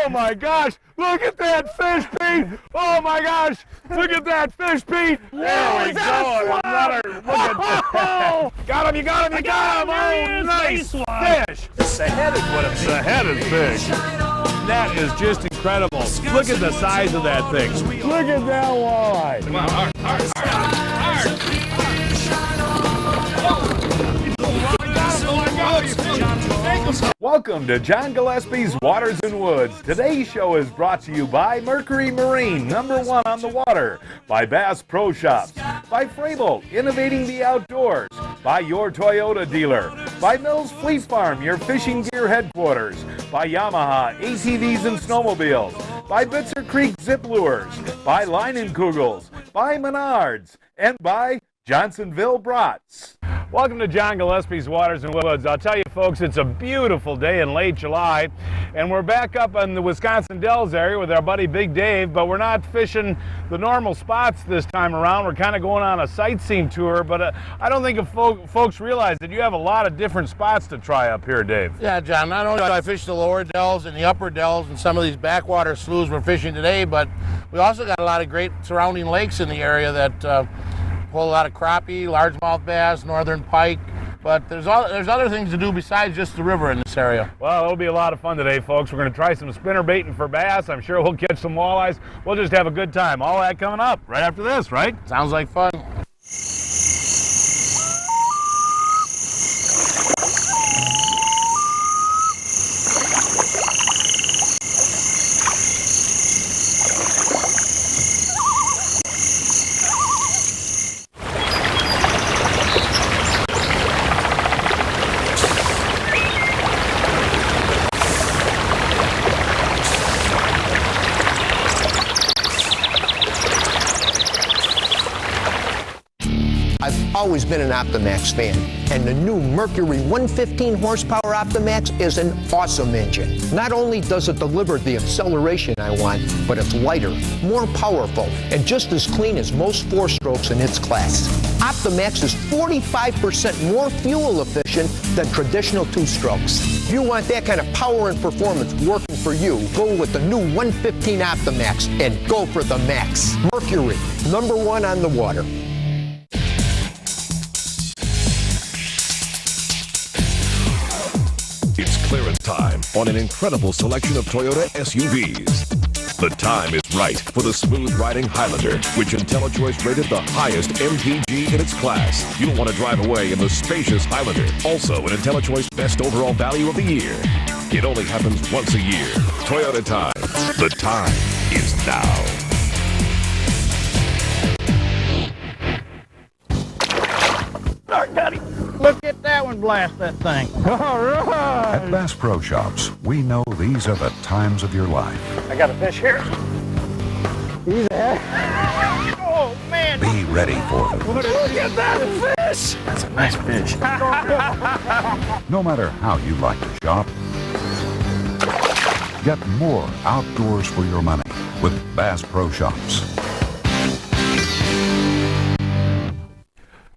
Oh my gosh, look at that fish, Pete. Oh my gosh, look at that fish, Pete. There we go. Another, look at that. Got him, you got him, you got him. Oh, nice fish. The head is what it's. The head is big. That is just incredible. Look at the size of that thing. Look at that walleye. Come on, hard. Welcome to John Gillespie's Waters and Woods. Today's show is brought to you by Mercury Marine, #1 on the water, by Bass Pro Shops, by Frable, innovating the outdoors, by your Toyota dealer, by Mills Fleet Farm, your fishing gear headquarters, by Yamaha, ATVs and snowmobiles, by Bitzer Creek Zip Lures, by Leinenkugels, by Menards, and by Johnsonville Brats. Welcome to John Gillespie's Waters and Woods. I'll tell you folks, it's a beautiful day in late July, and we're back up in the Wisconsin Dells area with our buddy Big Dave, but we're not fishing the normal spots this time around. We're kind of going on a sightseeing tour, but I don't think if folks realize that you have a lot of different spots to try up here, Dave. Yeah, John, not only do I fish the lower Dells and the upper Dells and some of these backwater sloughs we're fishing today, but we also got a lot of great surrounding lakes in the area that pull a lot of crappie, largemouth bass, northern pike, but there's other things to do besides just the river in this area. Well, it'll be a lot of fun today, folks. We're going to try some spinner baiting for bass. I'm sure we'll catch some walleyes. We'll just have a good time. All that coming up right after this, right? Sounds like fun. I've always been an Optimax fan, and the new Mercury 115 horsepower Optimax is an awesome engine. Not only does it deliver the acceleration I want, but it's lighter, more powerful, and just as clean as most four-strokes in its class. Optimax is 45% more fuel efficient than traditional two-strokes. If you want that kind of power and performance working for you, go with the new 115 Optimax and go for the max. Mercury, #1 on the water. It's clearance time on an incredible selection of Toyota SUVs. The time is right for the smooth-riding Highlander, which IntelliChoice rated the highest MPG in its class. You don't want to drive away in the spacious Highlander. Also an IntelliChoice Best Overall Value of the Year. It only happens once a year. Toyota time. The time is now. Look at that one blast that thing. All right. At Bass Pro Shops, we know these are the times of your life. I got a fish here. He's there. Oh, man. Be ready for them. Look at that fish. That's a nice fish. No matter how you like to shop, get more outdoors for your money with Bass Pro Shops.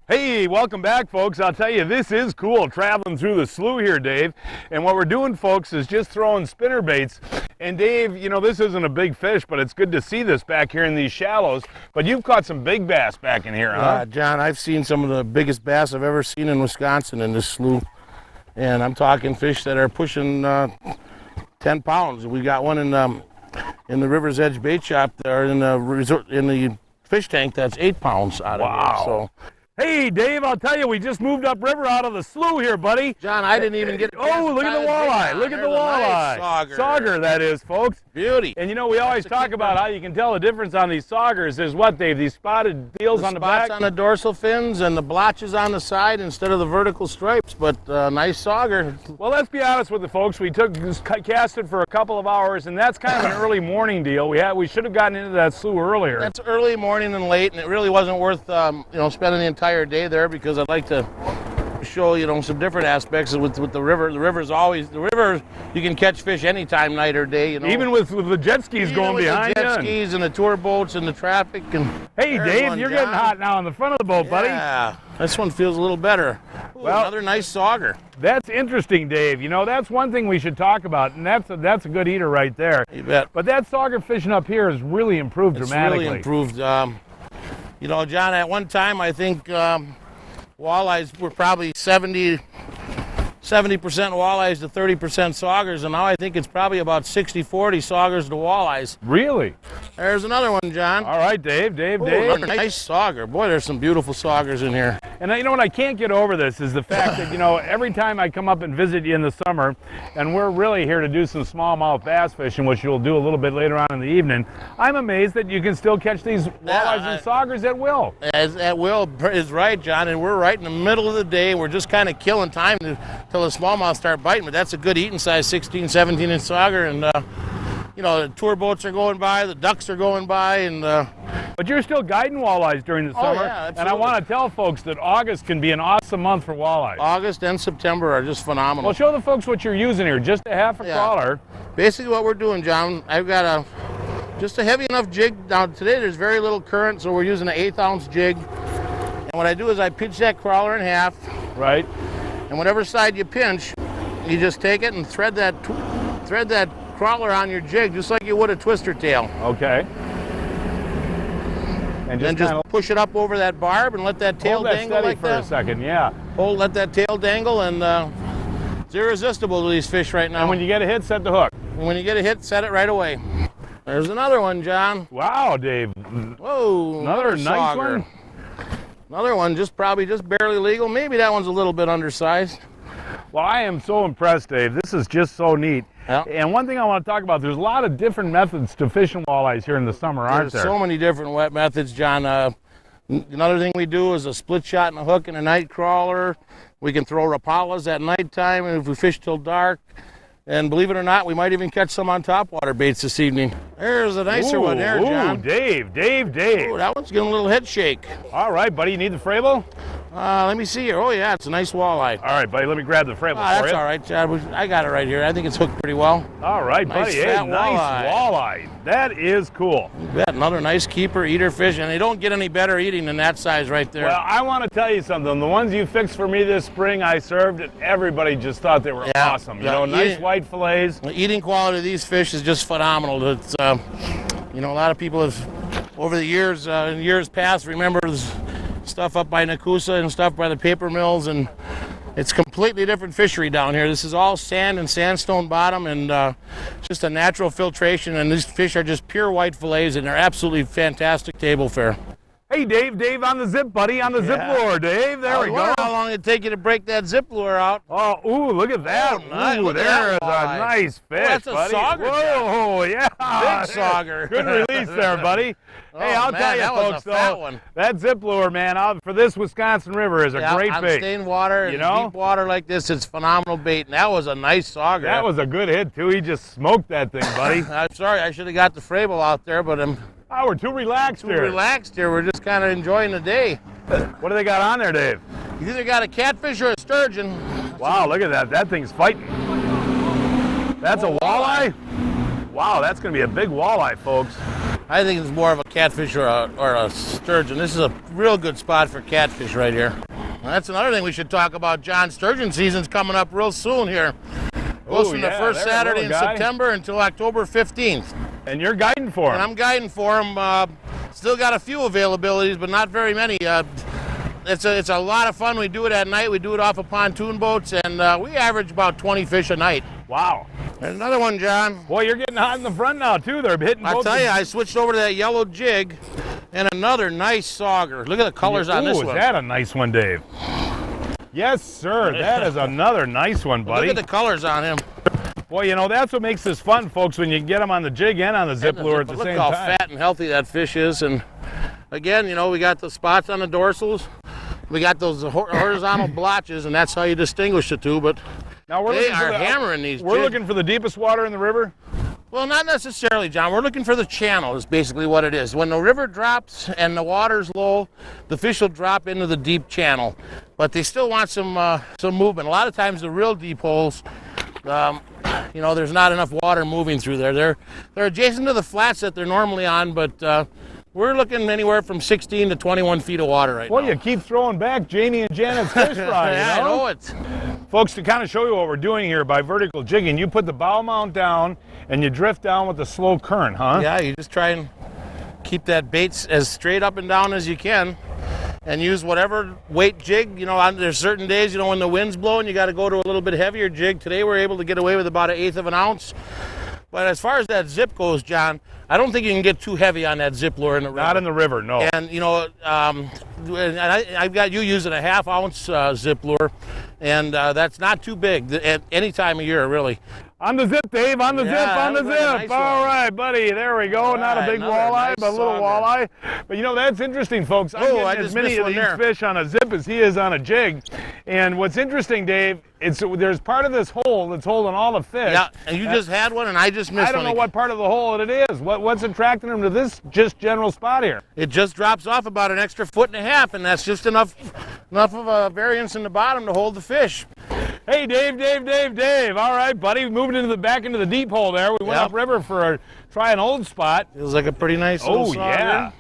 Hey, welcome back, folks. I'll tell you, this is cool, traveling through the slough here, Dave. And what we're doing, folks, is just throwing spinner baits. And Dave, you know, this isn't a big fish, but it's good to see this back here in these shallows. But you've caught some big bass back in here, huh? John, I've seen some of the biggest bass I've ever seen in Wisconsin in this slough. And I'm talking fish that are pushing 10 pounds. We got one in the River's Edge bait shop there in the fish tank that's 8 pounds out of here. So. Hey, Dave, I'll tell you, we just moved upriver out of the slough here, buddy. John, I didn't even get a Oh, look at the walleye. Look at the walleye. Nice sauger, that is, folks. Beauty. And you know, we always talk about how you can tell the difference on these saugers. There's what, Dave? These spotted deals on the back? Spots on the dorsal fins and the blotches on the side instead of the vertical stripes, but nice sauger. Well, let's be honest with the folks. We cast it for a couple of hours, and that's kind of an early morning deal. We should have gotten into that slough earlier. That's early morning and late, and it really wasn't worth spending the entire day there because I'd like to show some different aspects with the river. The river. You can catch fish anytime, night or day. Even with the jet skis going behind the you. jet skis and the tour boats and the traffic. And hey, Dave, you're getting hot now in the front of the boat, buddy. Yeah, this one feels a little better. Ooh, well, another nice sauger. That's interesting, Dave. That's one thing we should talk about, and that's a good eater right there. You bet. But that sauger fishing up here has really improved dramatically. It's really improved. John, at one time I think walleyes were probably 70% walleyes to 30% saugers, and now I think it's probably about 60-40 saugers to walleyes. Really? There's another one, John. All right, Dave. Another nice sauger. Boy, there's some beautiful saugers in here. And what I can't get over this is the fact that, every time I come up and visit you in the summer, and we're really here to do some smallmouth bass fishing, which you'll do a little bit later on in the evening, I'm amazed that you can still catch these walleyes and saugers at will. At will is right, John, and we're right in the middle of the day. We're just kind of killing time until the smallmouth start biting, but that's a good eating size 16, 17-inch sauger, and the tour boats are going by, the ducks are going by, and but you're still guiding walleyes during the summer. Yeah, and I want to tell folks that August can be an awesome month for walleyes. August and September are just phenomenal. Well, show the folks what you're using here. Just a half a crawler. Basically what we're doing, John, I've got just a heavy enough jig. Now today there's very little current, so we're using an 1/8 ounce jig. And what I do is I pinch that crawler in half. Right. And whatever side you pinch, you just take it and thread that crawler on your jig just like you would a twister tail. Okay. And then just push it up over that barb and let that tail dangle like that. Hold that steady for a second, yeah. Let that tail dangle, and it's irresistible to these fish right now. And when you get a hit, set the hook. And when you get a hit, set it right away. There's another one, John. Wow, Dave. Whoa. Another nice one. Another one, probably just barely legal. Maybe that one's a little bit undersized. Well, I am so impressed, Dave. This is just so neat. Yeah. And one thing I want to talk about, there's a lot of different methods to fishing walleyes here in the summer, aren't there? There's so many different wet methods, John. Another thing we do is a split shot and a hook and a night crawler. We can throw rapalas at nighttime, and if we fish till dark. And believe it or not, we might even catch some on topwater baits this evening. There's a nicer one there, John. Ooh, Dave. Ooh, that one's getting a little head shake. All right, buddy, you need the Fravel? Let me see here. Oh, yeah, it's a nice walleye. All right, buddy, let me grab the Fravel for That's you. all right, Chad. I got it right here. I think it's hooked pretty well. All right, buddy. Fat Nice walleye. That is cool. You bet. Another nice keeper, eater fish, and they don't get any better eating than that size right there. Well, I want to tell you something. The ones you fixed for me this spring, I served, and everybody just thought they were awesome. Nice white fillets. The eating quality of these fish is just phenomenal. It's, a lot of people have, over the years, in years past, remember stuff up by Nakusa and stuff by the paper mills, and it's completely different fishery down here. This is all sand and sandstone bottom, and just a natural filtration, and these fish are just pure white fillets, and they're absolutely fantastic table fare. Hey, Dave on the zip, buddy, on the zip lure, Dave. There we go. How long it'd take you to break that zip lure out? Oh, ooh, look at that. Nice. Ooh, there is a nice fish, that's a buddy. sauger. Whoa, yeah. Big sauger. Good release there, buddy. Hey, I'll tell you, folks, though, that zip lure, man, for this Wisconsin River is a great bait. On stained water and deep water like this, it's phenomenal bait, and that was a nice sauger. That was a good hit, too. He just smoked that thing, buddy. I'm sorry, I should have got the Fravel out there, but we're too relaxed here. We're just kind of enjoying the day. What do they got on there, Dave? You either got a catfish or a sturgeon. Wow, look at that. That thing's fighting. That's a walleye? Wow, that's going to be a big walleye, folks. I think it's more of a catfish or a sturgeon. This is a real good spot for catfish right here. That's another thing we should talk about, John. Sturgeon season's coming up real soon here. Goes from the first Saturday in September until October 15th. And you're guiding for them. And I'm guiding for them. Still got a few availabilities, but not very many. It's a lot of fun. We do it at night. We do it off of pontoon boats, and we average about 20 fish a night. Wow. There's another one, John. Boy, you're getting hot in the front now, too. They're hitting both. I'll tell you, I switched over to that yellow jig, and another nice sauger. Look at the colors on this one. Is that a nice one, Dave? Yes, sir. That is another nice one, buddy. Look at the colors on him. Well, that's what makes this fun, folks, when you can get them on the jig and on the zip lure at the same time. Look how fat and healthy that fish is. And again, we got the spots on the dorsals. We got those horizontal blotches, and that's how you distinguish the two. But now they are hammering these jigs. We're looking for the deepest water in the river? Well, not necessarily, John. We're looking for the channel is basically what it is. When the river drops and the water's low, the fish will drop into the deep channel. But they still want some movement. A lot of times the real deep holes, you know, there's not enough water moving through there. They're adjacent to the flats that they're normally on, but we're looking anywhere from 16 to 21 feet of water right now. Well, you keep throwing back Jamie and Janet's fish fry, Yeah, you know? I know it. Folks, to kind of show you what we're doing here by vertical jigging, you put the bow mount down and you drift down with the slow current, huh? Yeah, you just try and keep that bait as straight up and down as you can and use whatever weight jig. You know, there's certain days, you know, when the wind's blowing, you got to go to a little bit heavier jig. Today we're able to get away with about 1/8 of an ounce. But as far as that zip goes, John, I don't think you can get too heavy on that zip lure in the river. Not in the river, no. And, you know, and I've got you using a 1/2 ounce zip lure, and that's not too big at any time of year, really. On the zip, Dave, on the zip, on the that was a zip. nice All one. right, buddy, there we go. All Not a right, big another walleye, nice but a little sauger. walleye. But you know, that's interesting, folks. I'm Oh, getting I as just many missed of one these there. fish on a zip as he is on a jig. And what's interesting, Dave, there's part of this hole that's holding all the fish. Yeah, and you just had one, and I just missed I don't one. know what part of the hole it is. What's attracting him to this just general spot here? It just drops off about an extra 1.5 feet, and that's just enough of a variance in the bottom to hold the fish. Hey, Dave. All right, buddy. Moving into back into the deep hole there. We went Yep. upriver for try an old spot. Feels like a pretty nice little Oh, sauger. yeah.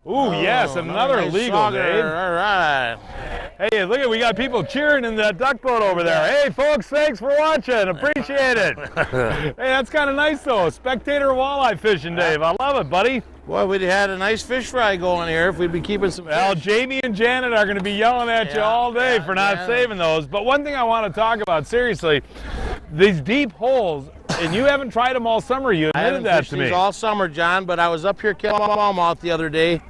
Ooh, yes, another nice legal, sauger. Dave. All right. Hey, look we got people cheering in that duck boat over there. Hey, folks, thanks for watching. Appreciate it. Hey, that's kind of nice, though. Spectator walleye fishing, Dave. I love it, buddy. Boy, we'd had a nice fish fry going here if we'd be keeping some Well, fish. Jamie and Janet are going to be yelling at you Yeah, all day yeah, for not yeah. saving those. But one thing I want to talk about, seriously, these deep holes, and you haven't tried them all summer. You I admitted haven't that fished to me. these all summer, John, but I was up here catching smallmouth the other day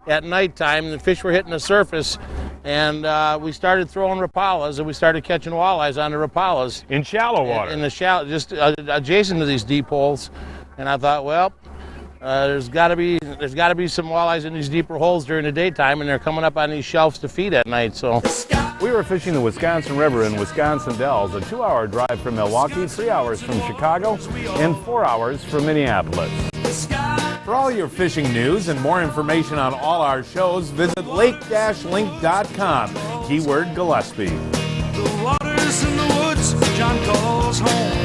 at nighttime, and the fish were hitting the surface, and we started throwing rapalas, and we started catching walleyes on the rapalas. In shallow water. In the shallow, just adjacent to these deep holes, and I thought, well, there's got to be some walleyes in these deeper holes during the daytime, and they're coming up on these shelves to feed at night. So We were fishing the Wisconsin River in Wisconsin Dells, a 2-hour drive from Milwaukee, 3 hours from Chicago, and 4 hours from Minneapolis. For all your fishing news and more information on all our shows, visit lake-link.com, keyword Gillespie. The waters in the woods, John calls home.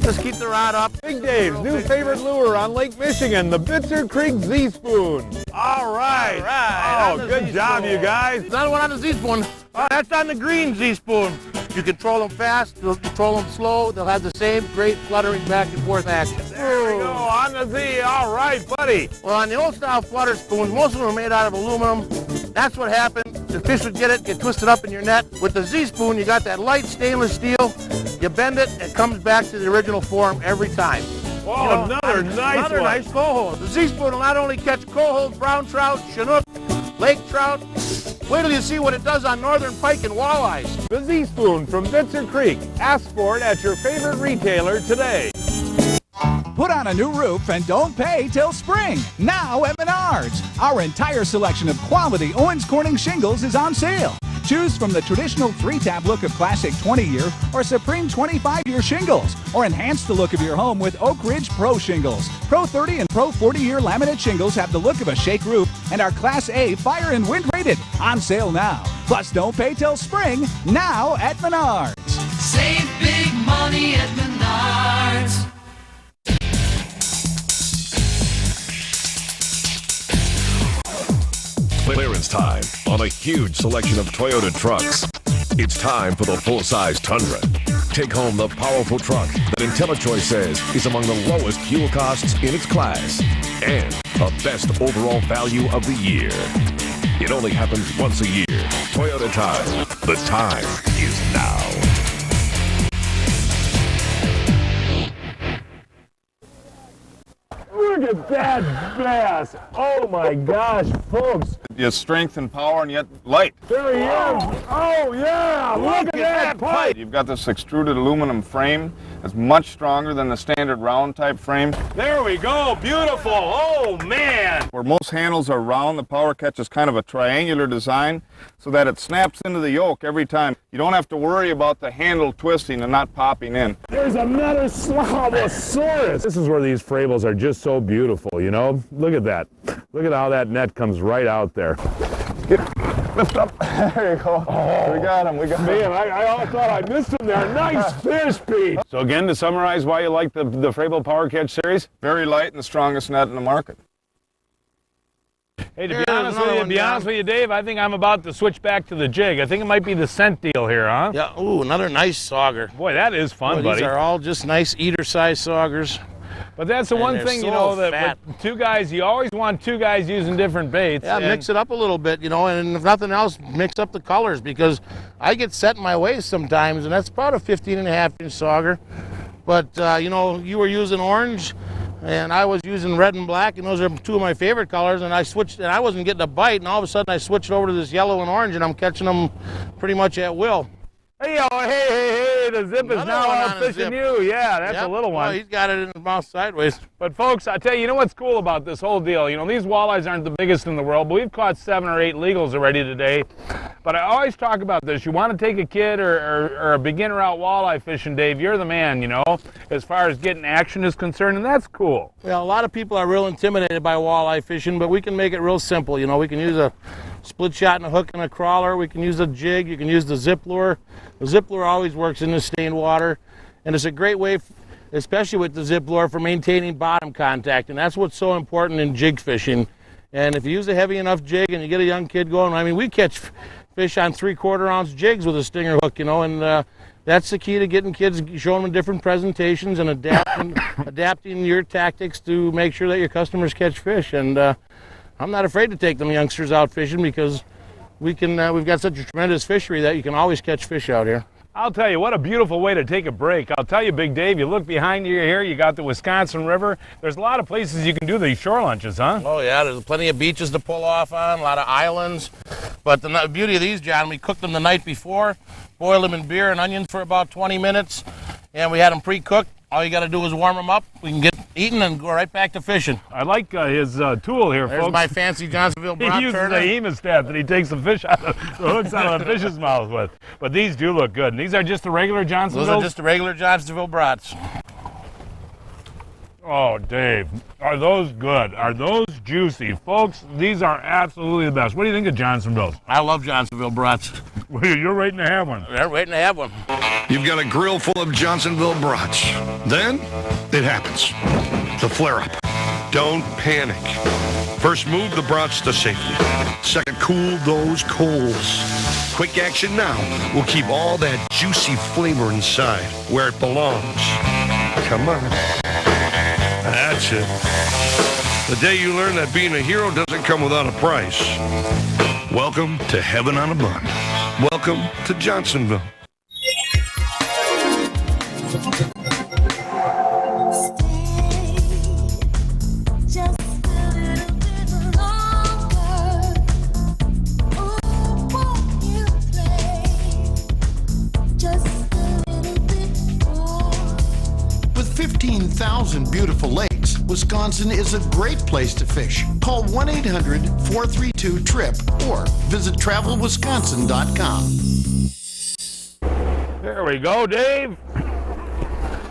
just keep the rod up. Big Dave's new favorite lure on Lake Michigan, the Bitzer Creek Z-Spoon. All right. On Oh, the good job, you guys. Another one on the Z-Spoon. That's on the green Z-Spoon. You control them fast, you'll control them slow. They'll have the same great fluttering back and forth action. There we go, on the Z. All right, buddy. Well, on the old style flutter spoons, most of them are made out of aluminum. That's what happened. The fish would get twisted up in your net. With the Z-Spoon, you got that light stainless steel. You bend it, it comes back to the original form every time. Oh, You know, another nice one. nice coho. The Z-Spoon will not only catch coho, brown trout, chinook, lake trout. Wait till you see what it does on northern pike and walleyes. The Z-Spoon from Bitzer Creek. Ask for it at your favorite retailer today. Put on a new roof and don't pay till spring. Now at Menards. Our entire selection of quality Owens Corning shingles is on sale. Choose from the traditional 3-tab look of classic 20-year or Supreme 25-year shingles, or enhance the look of your home with Oak Ridge Pro shingles. Pro 30 and Pro 40-year laminate shingles have the look of a shake roof and are Class A fire and wind rated. On sale now. Plus, don't pay till spring. Now at Menards. Save big money at Menards. Clearance time on a huge selection of Toyota trucks. It's time for the full-size Tundra. Take home the powerful truck that IntelliChoice says is among the lowest fuel costs in its class and the best overall value of the year. It only happens once a year. Toyota time. The time is now. Look at that bass. Oh my gosh, folks. He has strength and power and yet light. There he is. Oh, yeah. Look at that pipe. You've got this extruded aluminum frame. It's much stronger than the standard round type frame. There we go. Beautiful. Oh, man. Where most handles are round, the power catch is kind of a triangular design so that it snaps into the yoke every time. You don't have to worry about the handle twisting and not popping in. There's another Smallmouth. This is where these Frables are just so beautiful, you know? Look at that. Look at how that net comes right out there. Lift up. There you go. Oh, we got him. Man, I thought I missed him there. Nice fish, Pete. So again, to summarize why you like the Frable Power Catch series? Very light and the strongest net in the market. Hey, to be honest with you, Dave, I think I'm about to switch back to the jig. I think it might be the scent deal here, huh? Yeah, ooh, another nice sauger. Boy, that is fun, buddy. These are all just nice eater-sized saugers. But that's the one thing, you know, that with two guys, you always want two guys using different baits. Yeah, mix it up a little bit, you know, and if nothing else, mix up the colors, because I get set in my ways sometimes, and that's about a 15.5-inch sauger. But, you know, you were using orange, and I was using red and black, and those are two of my favorite colors, and I switched, and I wasn't getting a bite, and all of a sudden I switched over to this yellow and orange, and I'm catching them pretty much at will. Hey, the zip is now out fishing you. Yeah, that's a little one. Well, he's got it in his mouth sideways. But folks, I tell you, you know what's cool about this whole deal? You know, these walleyes aren't the biggest in the world, but we've caught 7 or 8 legals already today. But I always talk about this. You want to take a kid or a beginner out walleye fishing, Dave, you're the man, you know, as far as getting action is concerned, and that's cool. Well, a lot of people are real intimidated by walleye fishing, but we can make it real simple. You know, we can use a split shot and a hook and a crawler. We can use a jig. You can use the zip lure. The zip lure always works in the stained water, and it's a great way, especially with the zip lure, for maintaining bottom contact, and that's what's so important in jig fishing. And if you use a heavy enough jig and you get a young kid going, I mean, we catch fish on 3/4 ounce jigs with a stinger hook, you know, and that's the key to getting kids, showing them different presentations and adapting your tactics to make sure that your customers catch fish. And I'm not afraid to take them youngsters out fishing, because we've got such a tremendous fishery that you can always catch fish out here. I'll tell you, what a beautiful way to take a break. I'll tell you, Big Dave, you look behind you here, you got the Wisconsin River. There's a lot of places you can do these shore lunches, huh? Oh, yeah, there's plenty of beaches to pull off on, a lot of islands. But the beauty of these, John, we cooked them the night before, boiled them in beer and onions for about 20 minutes, and we had them pre-cooked. All you got to do is warm them up. We can get eaten and go right back to fishing. I like his tool here, There's folks. my fancy Johnsonville Brock He uses turner. a hemostat that he takes the fish out of, the hooks out of the fish's mouth with. But these do look good. And these are just the regular Johnsonville? Those are just the regular Johnsonville brats. Oh, Dave, are those good? Are those juicy? Folks, these are absolutely the best. What do you think of Johnsonville's? I love Johnsonville brats. Well, you're waiting to have one. They're waiting to have one. You've got a grill full of Johnsonville brats. Then it happens. The flare-up. Don't panic. First, move the brats to safety. Second, cool those coals. Quick action now will keep all that juicy flavor inside where it belongs. Come on. That's it. The day you learn that being a hero doesn't come without a price. Welcome to Heaven on a Bun. Welcome to Johnsonville. With 15,000 beautiful lakes, Wisconsin is a great place to fish. Call 1-800-432-TRIP or visit travelwisconsin.com. There we go, Dave.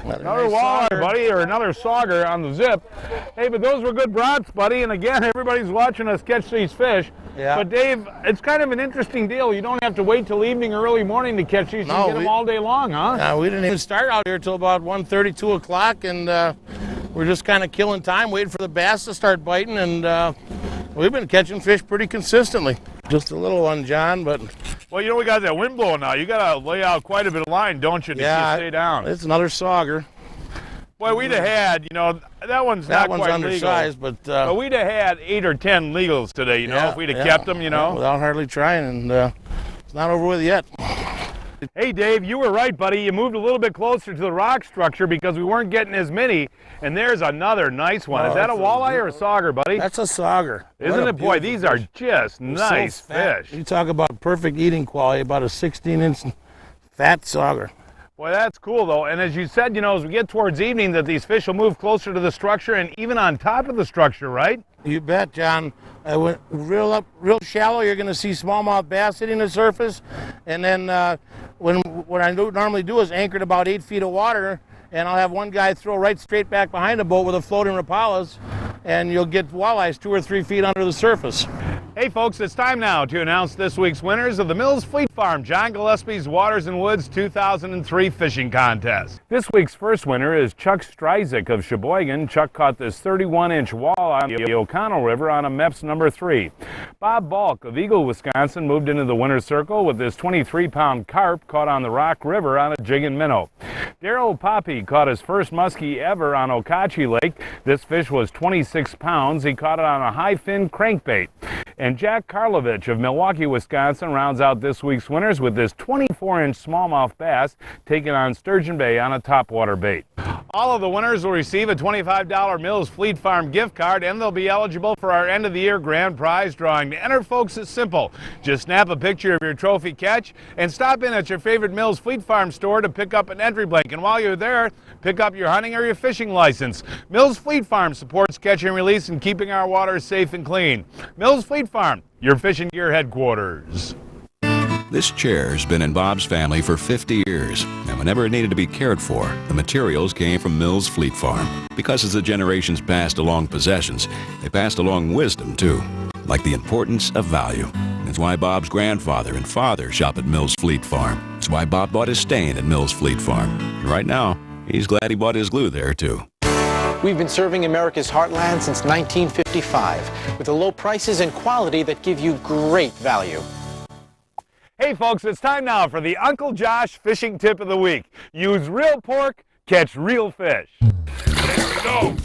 Another walleye, buddy, or another sauger on the zip. Hey, but those were good brats, buddy. And again, everybody's watching us catch these fish. Yeah. But Dave, it's kind of an interesting deal. You don't have to wait till evening or early morning to catch these. You can get them all day long, huh? We didn't even start out here till about 1:30, 2 o'clock, and we're just kind of killing time, waiting for the bass to start biting, and we've been catching fish pretty consistently. Just a little one, John, but... Well, you know, we got that wind blowing now. You got to lay out quite a bit of line, don't you, to stay down? It's another sauger. Boy, we'd have had, you know, that one's not quite undersized, legal. but we'd have had 8 or 10 legals today, you know, if we'd have kept them, you know. Without hardly trying, and it's not over with yet. Hey, Dave, you were right, buddy. You moved a little bit closer to the rock structure because we weren't getting as many. And there's another nice one. Is that a walleye or a sauger, buddy? That's a sauger. Isn't it? Boy, these are just nice fish. You talk about perfect eating quality, about a 16-inch fat sauger. Boy, that's cool, though. And as you said, as we get towards evening, that these fish will move closer to the structure and even on top of the structure, right? You bet, John. I went real shallow. You're going to see smallmouth bass hitting the surface. And then what I normally do is anchor at about 8 feet of water, and I'll have one guy throw right straight back behind the boat with a floating Rapalas, and you'll get walleyes 2 or 3 feet under the surface. Hey folks, it's time now to announce this week's winners of the Mills Fleet Farm John Gillespie's Waters and Woods 2003 Fishing Contest. This week's first winner is Chuck Stryzik of Sheboygan. Chuck caught this 31-inch walleye on the O'Connell River on a MEPS number 3. Bob Balk of Eagle, Wisconsin moved into the winner's circle with this 23-pound carp caught on the Rock River on a jigging minnow. Darrell Poppy caught his first muskie ever on Okauchee Lake. This fish was 26 pounds. He caught it on a high fin crankbait. And Jack Karlovich of Milwaukee, Wisconsin rounds out this week's winners with this 24-inch smallmouth bass taken on Sturgeon Bay on a topwater bait. All of the winners will receive a $25 Mills Fleet Farm gift card, and they'll be eligible for our end-of-the-year grand prize drawing. To enter, folks, it's simple. Just snap a picture of your trophy catch and stop in at your favorite Mills Fleet Farm store to pick up an entry blank. And while you're there, pick up your hunting or your fishing license. Mills Fleet Farm supports catch and release and keeping our waters safe and clean. Mills Fleet Farm, your fishing gear headquarters. This chair's been in Bob's family for 50 years, and whenever it needed to be cared for, the materials came from Mills Fleet Farm. Because as the generations passed along possessions, they passed along wisdom too, like the importance of value. That's why Bob's grandfather and father shop at Mills Fleet Farm. That's why Bob bought his stain at Mills Fleet Farm. And right now, he's glad he bought his glue there too. We've been serving America's heartland since 1955 with the low prices and quality that give you great value. Hey folks, it's time now for the Uncle Josh fishing tip of the week. Use real pork, catch real fish. There we go.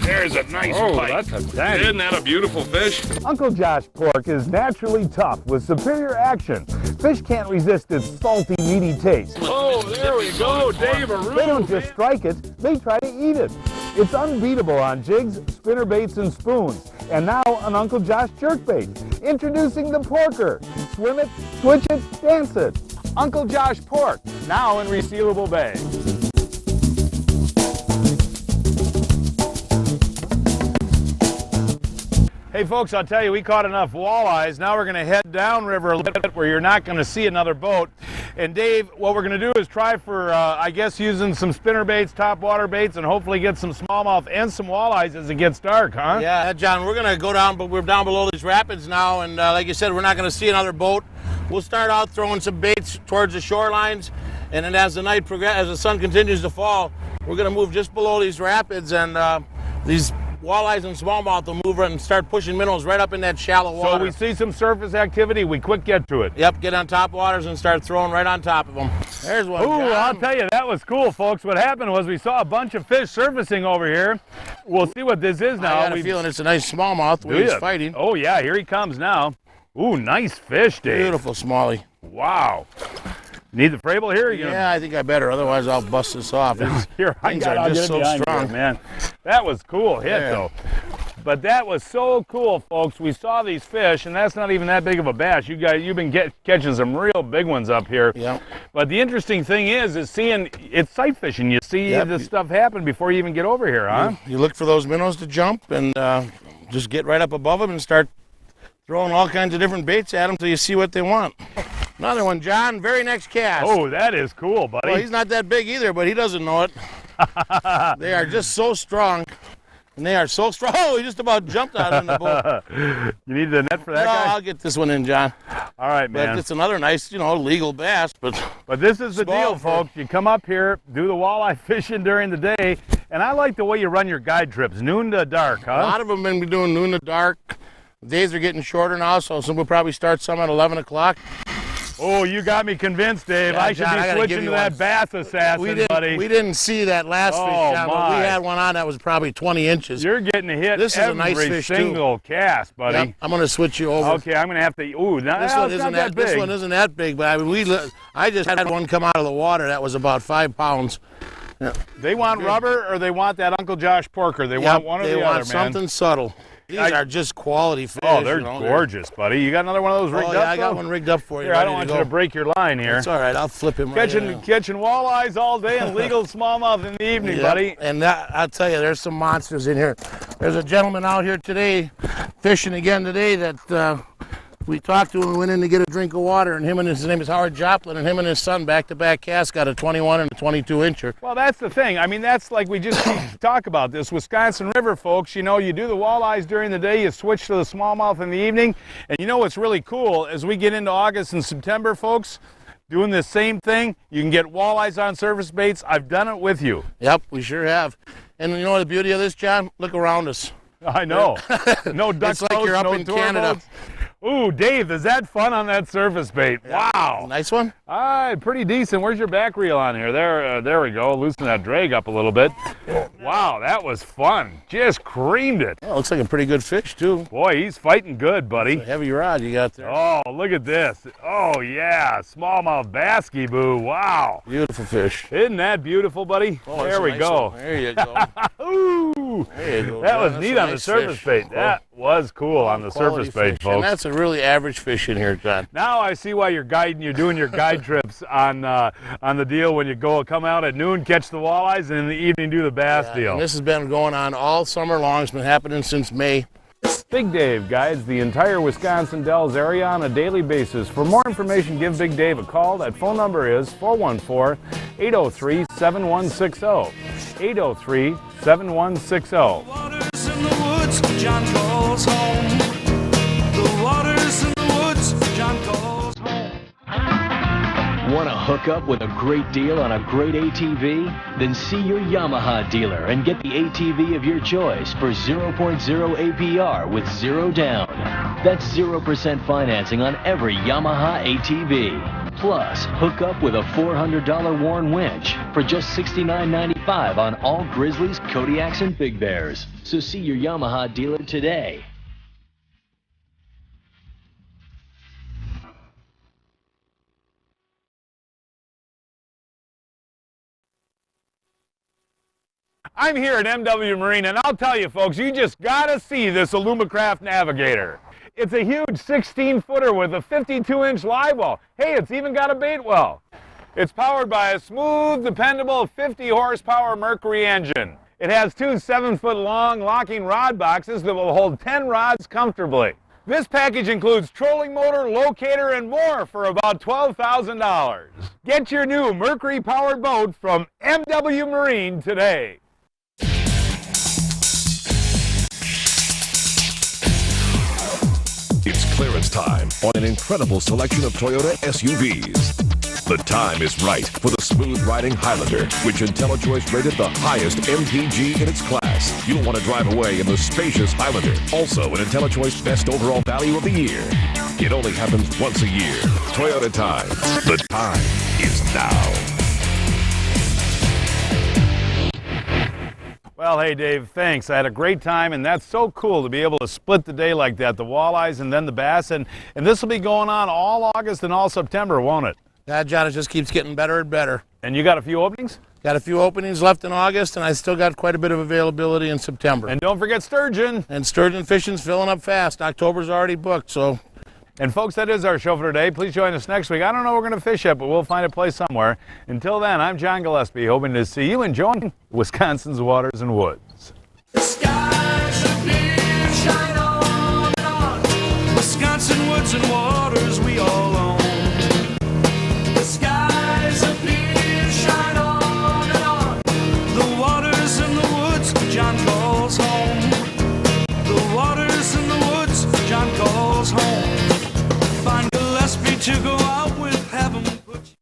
There's a nice bite. That's a dang. Isn't that a beautiful fish? Uncle Josh pork is naturally tough with superior action. Fish can't resist its salty, meaty taste. Oh, there we go, Dave. They don't just strike it, they try to eat it. It's unbeatable on jigs, spinner baits, and spoons. And now an Uncle Josh jerkbait. Introducing the Porker. Swim it, switch it, dance it. Uncle Josh Pork, now in resealable bags. Hey folks, I'll tell you, we caught enough walleyes. Now we're going to head downriver a little bit where you're not going to see another boat. And Dave, what we're going to do is try for, I guess, using some spinner baits, topwater baits, and hopefully get some smallmouth and some walleyes as it gets dark, huh? Yeah, John, we're going to go down, but we're down below these rapids now, and like you said, we're not going to see another boat. We'll start out throwing some baits towards the shorelines, and then as the night progresses, as the sun continues to fall, we're going to move just below these rapids, and these walleyes and smallmouth will move and start pushing minnows right up in that shallow water. So we see some surface activity, we quick get to it. Yep, get on top waters and start throwing right on top of them. There's one, Ooh, John. I'll tell you, that was cool, folks. What happened was we saw a bunch of fish surfacing over here. We'll see what this is now. I got a feeling it's a nice smallmouth where he's fighting. Oh, yeah, here he comes now. Ooh, nice fish, Dave. Beautiful smallie. Wow. Need the Frable here? Yeah, I think I better. Otherwise, I'll bust this off. Things are just so strong, man. That was cool hit, though. But that was so cool, folks. We saw these fish, and that's not even that big of a bass. You guys, you've been catching some real big ones up here. Yeah. But the interesting thing is seeing it's sight fishing. You see this stuff happen before you even get over here, huh? You look for those minnows to jump and just get right up above them and start throwing all kinds of different baits at them till you see what they want. Another one, John. Very next cast. Oh, that is cool, buddy. Well, he's not that big either, but he doesn't know it. They are just so strong. And they are so strong. Oh, he just about jumped out on the boat. You need the net for that guy? I'll get this one in, John. All right, man. But it's another nice, legal bass. But this is the deal, folks. You come up here, do the walleye fishing during the day, and I like the way you run your guide trips, noon to dark, huh? A lot of them have been doing noon to dark. Days are getting shorter now, so some will probably start some at 11 o'clock. Oh, you got me convinced, Dave. Yeah, I should John, I be gotta switching give to you that one. bass assassin, buddy. We didn't see that last Oh, fish, John, but we my. had one on that was probably 20 inches. You're getting hit This is a nice every fish, too. single cast, buddy. Yep, I'm going to switch you over. Okay, I'm going to have to. Ooh, now This one isn't that big. This one isn't that big, but I mean, I just had one come out of the water that was about 5 pounds. Yeah. They want rubber, or they want that Uncle Josh Porker. They want one or the other, man. They want something subtle. These are just quality fish. Oh, they're gorgeous, buddy. You got another one of those rigged up? Yeah, I got one rigged up for you. Here, I don't want you to break your line here. It's all right. I'll flip him right in. Catching walleyes all day and legal smallmouth in the evening, buddy. And I'll tell you, there's some monsters in here. There's a gentleman out here today, fishing again today, that we talked to him. We went in to get a drink of water, and his name is Howard Joplin, and him and his son back-to-back cast got a 21 and a 22-incher. Well, that's the thing. I mean, that's like we just talk about this. Wisconsin River, folks, you know, you do the walleyes during the day, you switch to the smallmouth in the evening, and you know what's really cool, as we get into August and September, folks, doing the same thing, you can get walleyes on surface baits. I've done it with you. Yep, we sure have. And you know the beauty of this, John? Look around us. I know. No duck It's like you're up in Canada. Boats. Ooh, Dave, is that fun on that surface bait? Yeah. Wow. Nice one? All right, pretty decent. Where's your back reel on here? There we go. Loosen that drag up a little bit. Wow, that was fun. Just creamed it. Oh, looks like a pretty good fish, too. Boy, he's fighting good, buddy. It's a heavy rod you got there. Oh, look at this. Oh, yeah, smallmouth basky boo. Wow. Beautiful fish. Isn't that beautiful, buddy? Oh, there we nice go. One. There you go. Ooh. There you go. That was That's neat a on the nice surface fish. bait. That was cool on the surface bait, fish. folks. And that's a really average fish in here, John. Now I see why you're doing your guide trips on the deal when you come out at noon, catch the walleyes, and in the evening do the bass deal. And this has been going on all summer long. It's been happening since May. Big Dave guides the entire Wisconsin Dells area on a daily basis. For more information, give Big Dave a call. That phone number is 414-803-7160. 803-7160. Waters in the woods, John calls home. The waters in the woods, John calls home. Want to hook up with a great deal on a great ATV? Then see your Yamaha dealer and get the ATV of your choice for 0.0 APR with 0 down. That's 0% financing on every Yamaha ATV. Plus, hook up with a $400 worn winch for just $69.95 on all Grizzlies, Kodiaks, and Big Bears. So see your Yamaha dealer today. I'm here at MW Marine, and I'll tell you, folks, you just got to see this Alumacraft Navigator. It's a huge 16-footer with a 52-inch live well. Hey, it's even got a bait well. It's powered by a smooth, dependable 50-horsepower Mercury engine. It has 2 7-foot-long locking rod boxes that will hold 10 rods comfortably. This package includes trolling motor, locator, and more for about $12,000. Get your new Mercury-powered boat from MW Marine today. It's clearance time on an incredible selection of Toyota SUVs. The time is right for the smooth-riding Highlander, which IntelliChoice rated the highest MPG in its class. You'll want to drive away in the spacious Highlander, also an IntelliChoice Best Overall Value of the Year. It only happens once a year. Toyota time. The time is now. Well, hey, Dave, thanks. I had a great time, and that's so cool to be able to split the day like that, the walleyes and then the bass, and this will be going on all August and all September, won't it? Yeah, John, it just keeps getting better and better. And you got a few openings? Got a few openings left in August, and I still got quite a bit of availability in September. And don't forget Sturgeon. And Sturgeon fishing's filling up fast. October's already booked, so... And folks, that is our show for today. Please join us next week. I don't know where we're going to fish yet, but we'll find a place somewhere. Until then, I'm John Gillespie, hoping to see you enjoying Wisconsin's waters and woods. The skies are clear, shine on and on. Wisconsin woods and waters, we all